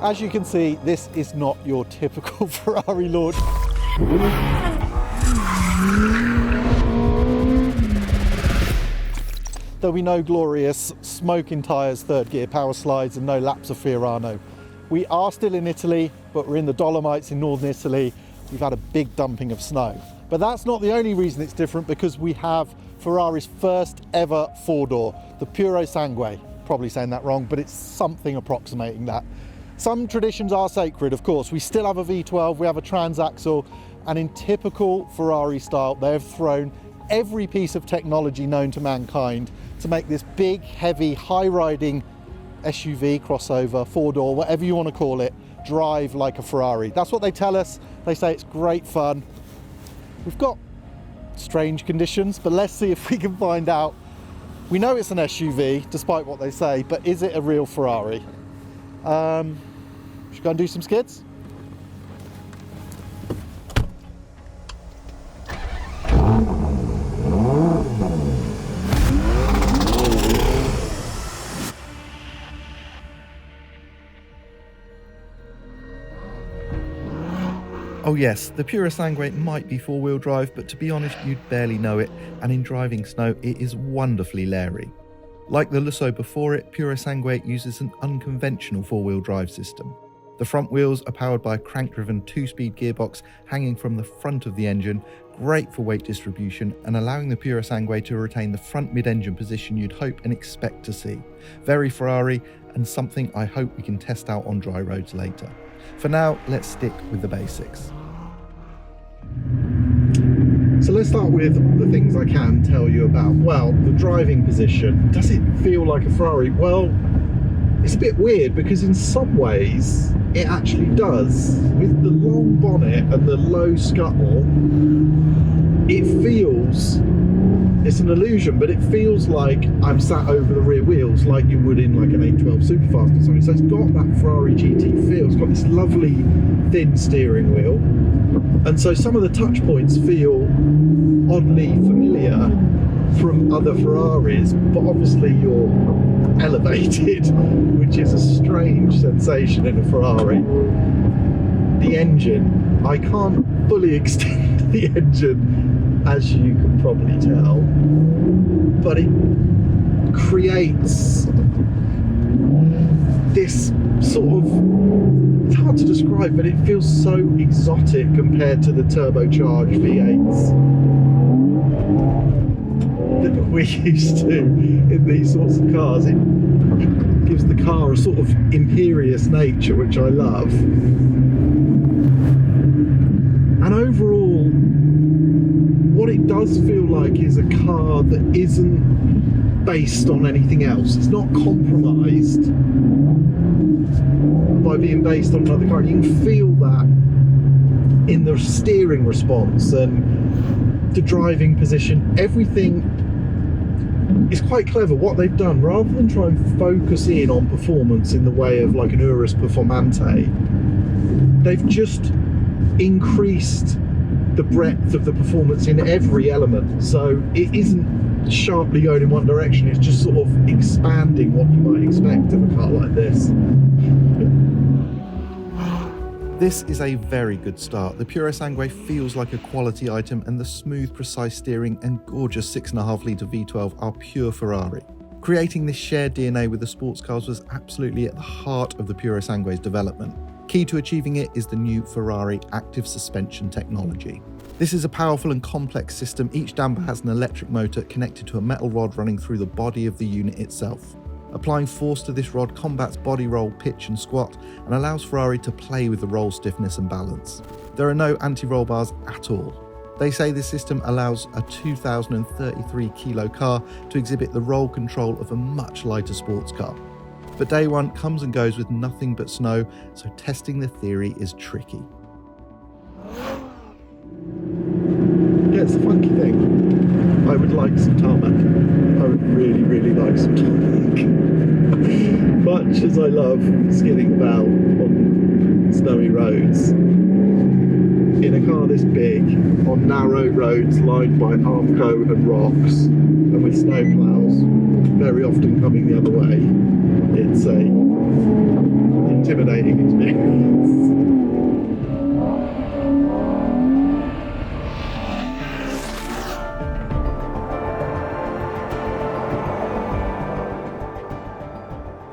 As you can see, this is not your typical Ferrari launch. There'll be no glorious smoking tyres, third gear power slides and no laps of Fiorano. We are still in Italy, but we're in the Dolomites in northern Italy. We've had a big dumping of snow. But that's not the only reason it's different, because we have Ferrari's first ever four-door, the Purosangue. Probably saying that wrong, but it's something approximating that. Some traditions are sacred, of course. We still have a V12, we have a transaxle, and in typical Ferrari style, they have thrown every piece of technology known to mankind to make this big, heavy, high-riding SUV, crossover, four-door, whatever you want to call it, drive like a Ferrari. That's what they tell us. They say it's great fun. We've got strange conditions, but let's see if we can find out. We know it's an SUV, despite what they say, but is it a real Ferrari? Should we go and do some skids? Oh yes, the Purosangue might be four-wheel drive, but to be honest, you'd barely know it, and in driving snow, it is wonderfully leery. Like the Lusso before it, Purosangue uses an unconventional four-wheel drive system. The front wheels are powered by a crank-driven two-speed gearbox hanging from the front of the engine, great for weight distribution and allowing the Purosangue to retain the front mid-engine position you'd hope and expect to see. Very Ferrari, and something I hope we can test out on dry roads later. For now, let's stick with the basics. So let's start with the things I can tell you about. Well, the driving position. Does it feel like a Ferrari? Well, it's a bit weird because in some ways it actually does. With the long bonnet and the low scuttle, it feels, it's an illusion, but it feels like I'm sat over the rear wheels like you would in like an 812 Superfast or something. So it's got that Ferrari GT feel. It's got this lovely thin steering wheel. And so some of the touch points feel oddly familiar from other Ferraris, but obviously you're elevated, which is a strange sensation in a Ferrari. The engine, I can't fully extend the engine, as you can probably tell, but it creates this sort of, it's hard to describe, but it feels so exotic compared to the turbocharged V8s that we're used to in these sorts of cars. It gives the car a sort of imperious nature, which I love. And overall, what it does feel like is a car that isn't based on anything else. It's not compromised by being based on another car. You can feel that in the steering response and the driving position. Everything is quite clever. What they've done, rather than try and focus in on performance in the way of like an Urus Performante, they've just increased the breadth of the performance in every element. So it isn't sharply going in one direction, it's just sort of expanding what you might expect of a car like this. This is a very good start. The Purosangue feels like a quality item, and the smooth, precise steering and gorgeous 6.5 litre V12 are pure Ferrari. Creating this shared DNA with the sports cars was absolutely at the heart of the Purosangue's development. Key to achieving it is the new Ferrari active suspension technology. This is a powerful and complex system. Each damper has an electric motor connected to a metal rod running through the body of the unit itself. Applying force to this rod combats body roll, pitch and squat, and allows Ferrari to play with the roll stiffness and balance. There are no anti-roll bars at all. They say this system allows a 2,033 kilo car to exhibit the roll control of a much lighter sports car. But day one comes and goes with nothing but snow, so testing the theory is tricky. Yeah, it's a funky thing. I would like some tarmac. I would really, really like some tarmac. Much as I love skidding about on snowy roads, in a car this big, on narrow roads lined by Armco and rocks, and with snow ploughs very often coming the other way, it's a intimidating experience.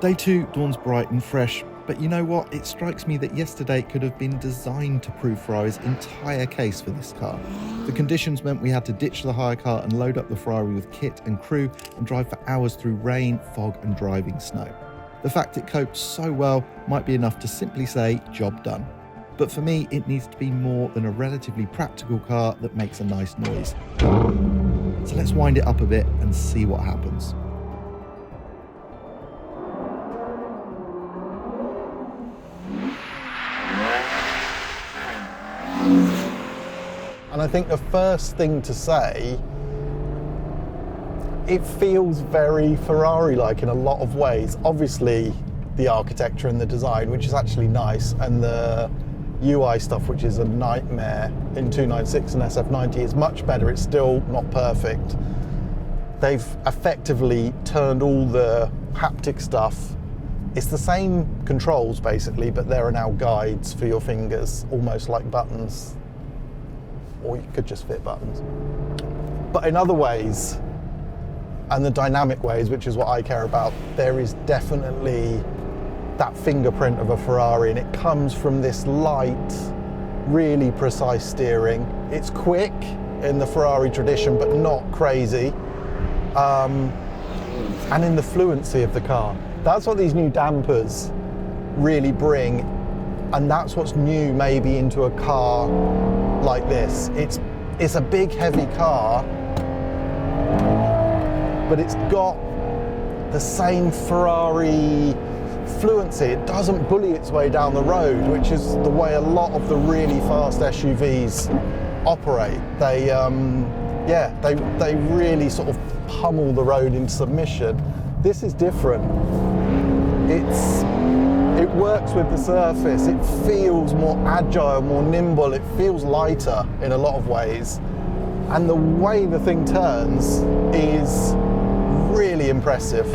Day 2 dawns bright and fresh, but you know what? It strikes me that yesterday could have been designed to prove Ferrari's entire case for this car. The conditions meant we had to ditch the hire car and load up the Ferrari with kit and crew and drive for hours through rain, fog and driving snow. The fact it coped so well might be enough to simply say, job done. But for me, it needs to be more than a relatively practical car that makes a nice noise. So let's wind it up a bit and see what happens. And I think the first thing to say, it feels very Ferrari-like in a lot of ways. Obviously, the architecture and the design, which is actually nice, and the UI stuff, which is a nightmare in 296 and SF90, is much better. It's still not perfect. They've effectively turned all the haptic stuff. It's the same controls, basically, but there are now guides for your fingers, almost like buttons. Or you could just fit buttons. But in other ways, and the dynamic ways, which is what I care about, there is definitely that fingerprint of a Ferrari, and it comes from this light, really precise steering. It's quick in the Ferrari tradition, but not crazy. And in the fluency of the car. That's what these new dampers really bring, and that's what's new maybe into a car like this. It's a big, heavy car, but it's got the same Ferrari fluency. It doesn't bully its way down the road, which is the way a lot of the really fast SUVs operate. They really sort of pummel the road into submission. This is different. It works with the surface. It feels more agile, more nimble. It feels lighter in a lot of ways. And the way the thing turns is really impressive.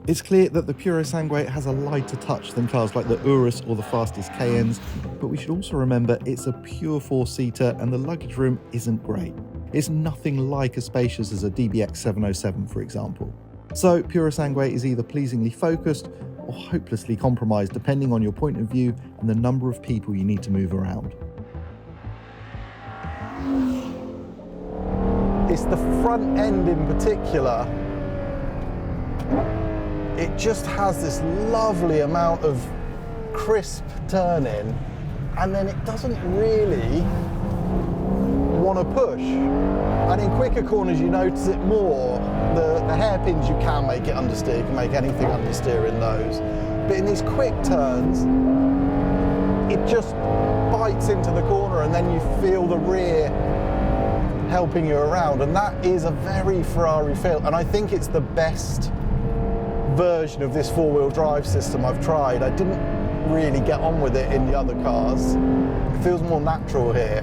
It's clear that the Purosangue has a lighter touch than cars like the Urus or the fastest Cayennes, but we should also remember it's a pure four-seater and the luggage room isn't great. It's nothing like as spacious as a DBX 707, for example. So Purosangue is either pleasingly focused or hopelessly compromised, depending on your point of view and the number of people you need to move around. It's the front end in particular. It just has this lovely amount of crisp turning, and then it doesn't really want to push. And in quicker corners you notice it more. The hairpins you can make it understeer, you can make anything understeer in those. But in these quick turns, it just bites into the corner and then you feel the rear helping you around. And that is a very Ferrari feel. And I think it's the best version of this four-wheel drive system I've tried. I didn't really get on with it in the other cars. It feels more natural here.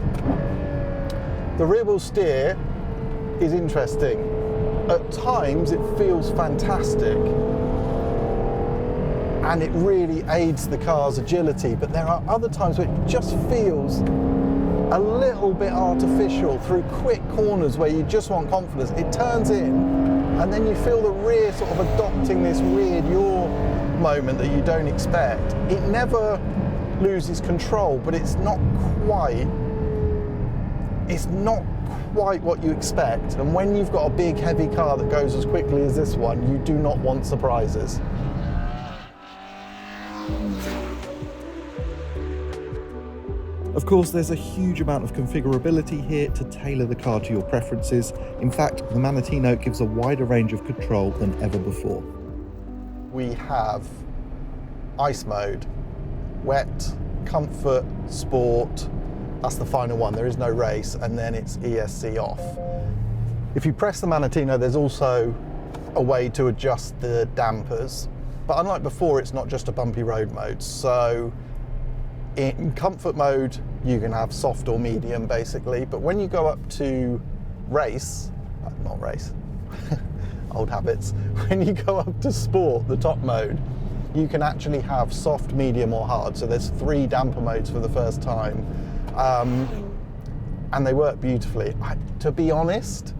The rear wheel steer is interesting. At times it feels fantastic and it really aids the car's agility, but there are other times where it just feels a little bit artificial through quick corners where you just want confidence. It turns in and then you feel the rear sort of adopting this weird yaw moment that you don't expect. It never loses control, but it's not quite what you expect. And when you've got a big heavy car that goes as quickly as this one, you do not want surprises. Of course, there's a huge amount of configurability here to tailor the car to your preferences. In fact, the Manettino gives a wider range of control than ever before. We have ice mode, wet, comfort, sport. That's the final one. There is no race, and then it's ESC off. If you press the Manettino, there's also a way to adjust the dampers. But unlike before, it's not just a bumpy road mode. So in comfort mode, you can have soft or medium, basically. But when you go up to race, old habits. When you go up to sport, the top mode, you can actually have soft, medium or hard. So there's 3 damper modes for the first time. And they work beautifully. To be honest,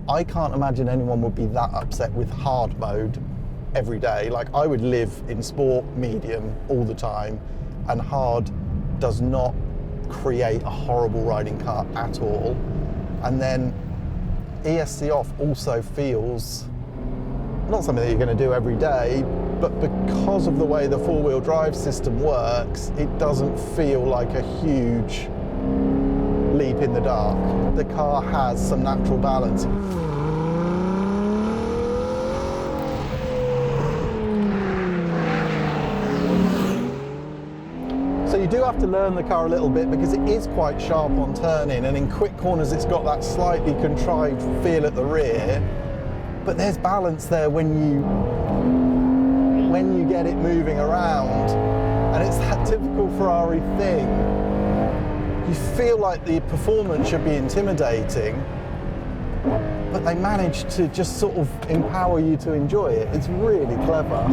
I can't imagine anyone would be that upset with hard mode every day. Like, I would live in sport, medium all the time, and hard does not create a horrible riding car at all. And then ESC off also feels not something that you're going to do every day, but because of the way the 4-wheel drive system works, it doesn't feel like a huge leap in the dark. The car has some natural balance. So you do have to learn the car a little bit because it is quite sharp on turning, and in quick corners it's got that slightly contrived feel at the rear, but there's balance there when you get it moving around, and it's that typical Ferrari thing. You feel like the performance should be intimidating, but they manage to just sort of empower you to enjoy it. It's really clever.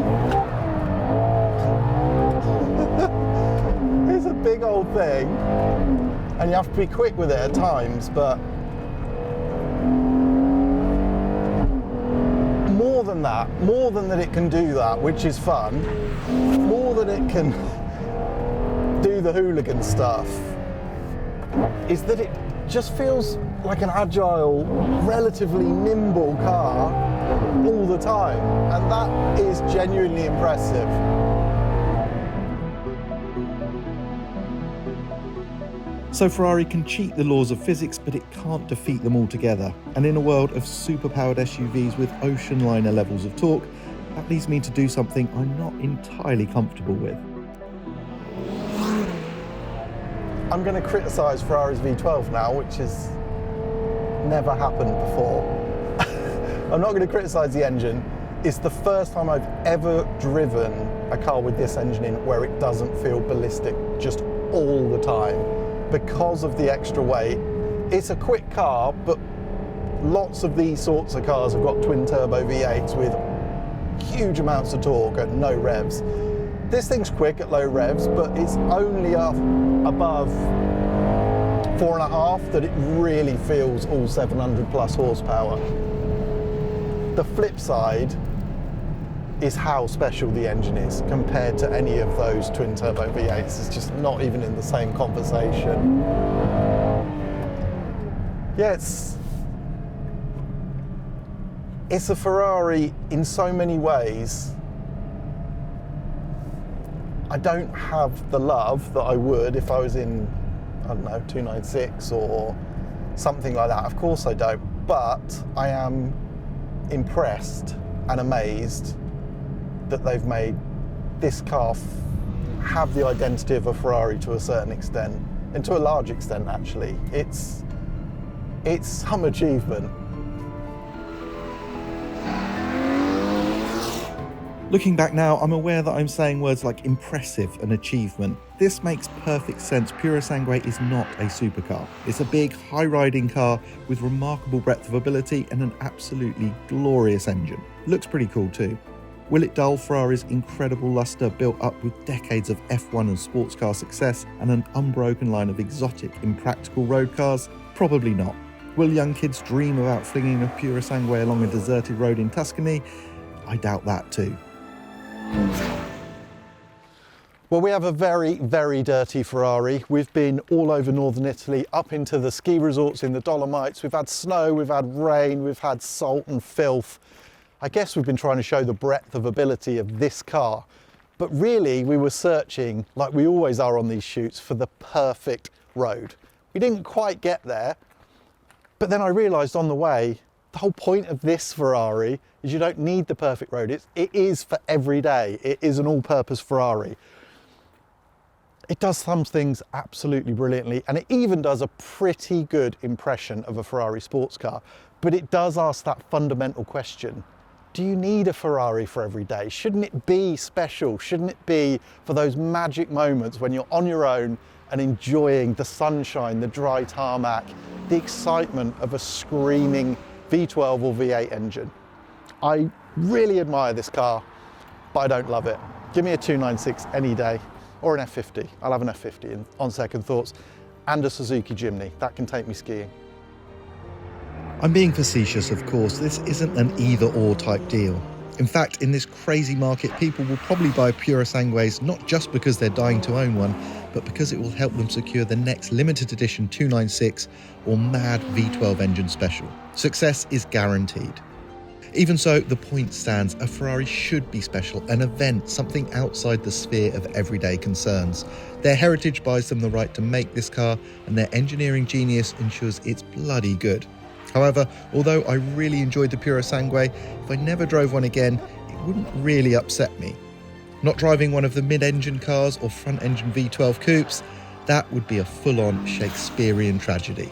It's a big old thing, and you have to be quick with it at times, but more than that it can do that, which is fun, more than it can do the hooligan stuff, is that it just feels like an agile, relatively nimble car all the time, and that is genuinely impressive. So Ferrari can cheat the laws of physics, but it can't defeat them altogether. And in a world of super-powered SUVs with ocean liner levels of torque, that leads me to do something I'm not entirely comfortable with. I'm going to criticise Ferrari's V12 now, which has never happened before. I'm not going to criticise the engine. It's the first time I've ever driven a car with this engine in where it doesn't feel ballistic just all the time because of the extra weight. It's a quick car, but lots of these sorts of cars have got twin turbo V8s with huge amounts of torque at no revs. This thing's quick at low revs, but it's only up above 4.5 that it really feels all 700 plus horsepower. The flip side is how special the engine is compared to any of those twin turbo V8s. It's just not even in the same conversation. Yeah, it's a Ferrari in so many ways. I don't have the love that I would if I was in, I don't know, 296 or something like that. Of course I don't, but I am impressed and amazed that they've made this car have the identity of a Ferrari to a certain extent, and to a large extent actually. It's some achievement. Looking back now, I'm aware that I'm saying words like impressive and achievement. This makes perfect sense. Purosangue is not a supercar. It's a big, high-riding car with remarkable breadth of ability and an absolutely glorious engine. Looks pretty cool too. Will it dull Ferrari's incredible luster built up with decades of F1 and sports car success and an unbroken line of exotic, impractical road cars? Probably not. Will young kids dream about flinging a Purosangue along a deserted road in Tuscany? I doubt that too. Well, we have a very, very dirty Ferrari. We've been all over northern Italy, up into the ski resorts in the Dolomites. We've had snow, we've had rain, we've had salt and filth. I guess we've been trying to show the breadth of ability of this car. But really, we were searching, like we always are on these shoots, for the perfect road. We didn't quite get there, but then I realised on the way, the whole point of this Ferrari is you don't need the perfect road. It is for every day. It is an all-purpose Ferrari. It does some things absolutely brilliantly, and it even does a pretty good impression of a Ferrari sports car. But it does ask that fundamental question. Do you need a Ferrari for every day? Shouldn't it be special? Shouldn't it be for those magic moments when you're on your own and enjoying the sunshine, the dry tarmac, the excitement of a screaming V12 or V8 engine? I really admire this car, but I don't love it. Give me a 296 any day, or an F50. I'll have an F50 on second thoughts, and a Suzuki Jimny. That can take me skiing. I'm being facetious, of course. This isn't an either-or type deal. In fact, in this crazy market, people will probably buy Purosangues not just because they're dying to own one, but because it will help them secure the next limited edition 296 or mad V12 engine special. Success is guaranteed. Even so, the point stands. A Ferrari should be special, an event, something outside the sphere of everyday concerns. Their heritage buys them the right to make this car, and their engineering genius ensures it's bloody good. However, although I really enjoyed the Purosangue, if I never drove one again, it wouldn't really upset me. Not driving one of the mid-engine cars or front-engine V12 coupes, that would be a full-on Shakespearean tragedy.